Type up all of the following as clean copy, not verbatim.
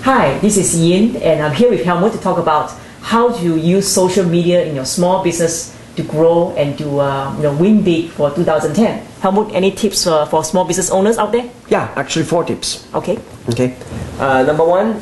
Hi, this is Yin, and I'm here with Helmut to talk about how to use social media in your small business to grow and to win big for 2010. Helmut, any tips for small business owners out there? Yeah, actually 4 tips. Okay. Okay. Number 1,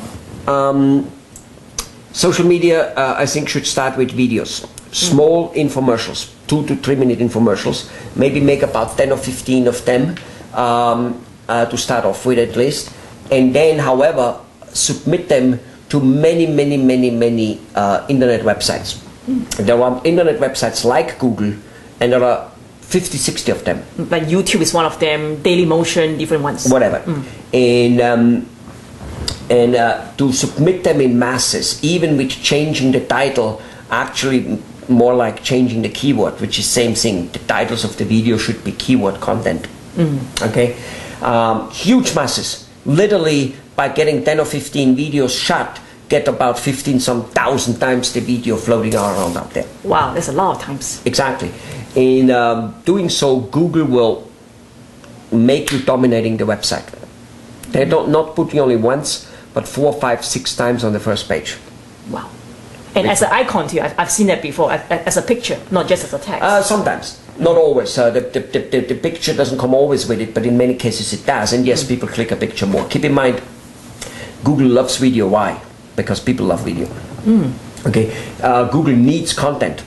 social media I think should start with videos. Small infomercials, 2 to 3 minute infomercials. Maybe make about 10 or 15 of them to start off with at least. And then, however, submit them to many internet websites. There are internet websites like Google, and there are 50, 60 of them. Like YouTube is one of them, Dailymotion, different ones. Whatever. And to submit them in masses, even with changing the title, actually more like changing the keyword, which is same thing. The titles of the video should be keyword content. Okay? Huge masses. Literally, by getting 10 or 15 videos shot, get about 15,000 times the video floating around out there. Wow, that's a lot of times. Exactly. In doing so, Google will make you dominating the website. They don't not put you only once, but 4, 5, 6 times on the first page. Wow. And as an icon too, I've seen that before, as a picture, not just as a text. Sometimes, not always. The picture doesn't come always with it, but in many cases it does. And yes, people click a picture more. Keep in mind, Google loves video. Why? Because people love video. Okay. Google needs content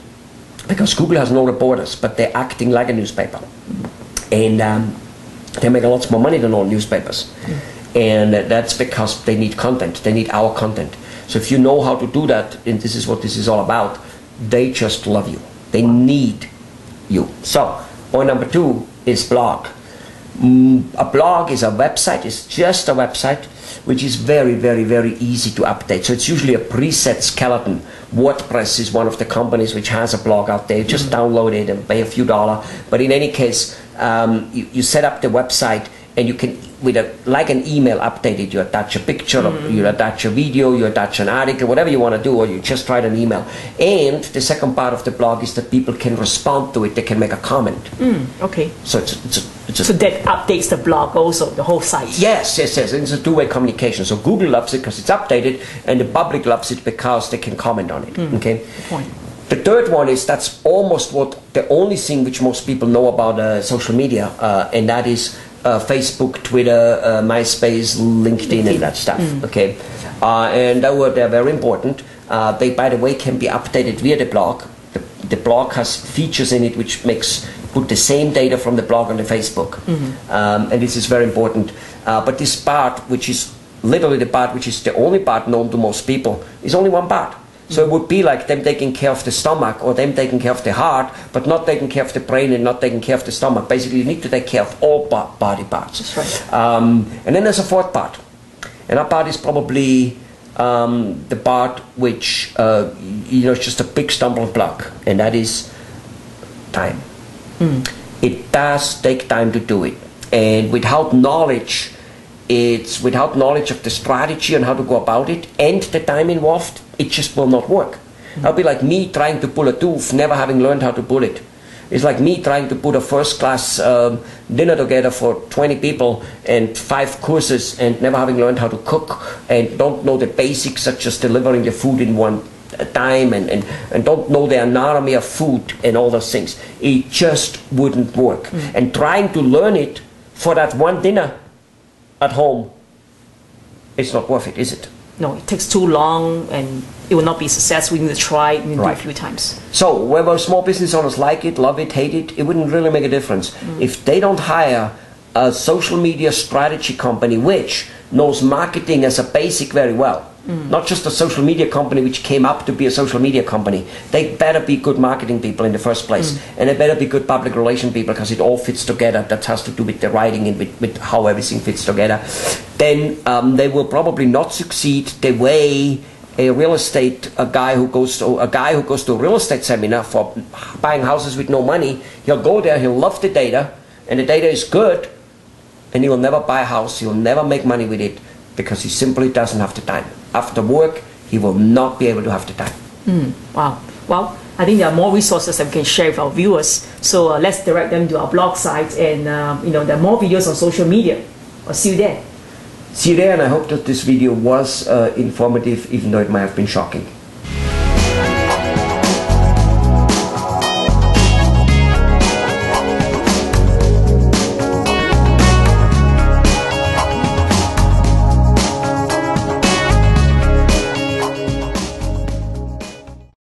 because Google has no reporters, but they're acting like a newspaper, and they make a lot more money than all newspapers. And that's because they need content. They need our content. So if you know how to do that, and this is what this is all about, they just love you. They need you. So point number 2 is blog. A blog is a website. It's just a website which is very easy to update. So it's usually a preset skeleton. WordPress is one of the companies which has a blog out there. You just download it and pay a few dollars. But in any case, you set up the website, and you can, like an email, update it. You attach a picture, or you attach a video, you attach an article, whatever you want to do, or you just write an email. And the second part of the blog is that people can respond to it. They can make a comment. Okay. So so that updates the blog also, the whole site. Yes. And it's a two-way communication. So Google loves it because it's updated, and the public loves it because they can comment on it. Okay. Good point. The third one is that's almost the only thing which most people know about social media, and that is Facebook, Twitter, MySpace, LinkedIn, and that stuff. Okay, and they're very important. They, by the way, can be updated via the blog. The blog has features in it which put the same data from the blog on the Facebook, and this is very important. But this part, which is literally the part which is the only part known to most people, is only one part. So it would be like them taking care of the stomach, or them taking care of the heart, but not taking care of the brain and not taking care of the stomach. Basically, you need to take care of all body parts. That's right. And then there's a fourth part. And that part is probably the part which, is just a big stumbling block. And that is time. It does take time to do it. And without knowledge of the strategy and how to go about it and the time involved, it just will not work. That'll be like me trying to pull a tooth, never having learned how to pull it. It's like me trying to put a first-class dinner together for 20 people and 5 courses and never having learned how to cook and don't know the basics such as delivering the food in one time and don't know the anatomy of food and all those things. It just wouldn't work. And trying to learn it for that one dinner at home, it's not worth it, is it? No, it takes too long and it will not be successful. You need to try it and do it a few times. So whether small business owners like it, love it, hate it, it wouldn't really make a difference. If they don't hire a social media strategy company which knows marketing as a basic very well, not just a social media company which came up to be a social media company, they better be good marketing people in the first place. And they better be good public relation people because it all fits together. That has to do with the writing and with how everything fits together. Then they will probably not succeed the way a guy who goes to a real estate seminar for buying houses with no money. He'll go there, he'll love the data, and the data is good, and he will never buy a house, he will never make money with it because he simply doesn't have the time. After work, he will not be able to have the time. Wow. Well, I think there are more resources that we can share with our viewers. So let's direct them to our blog site, and there are more videos on social media. I'll see you there. See you there, and I hope that this video was informative, even though it might have been shocking.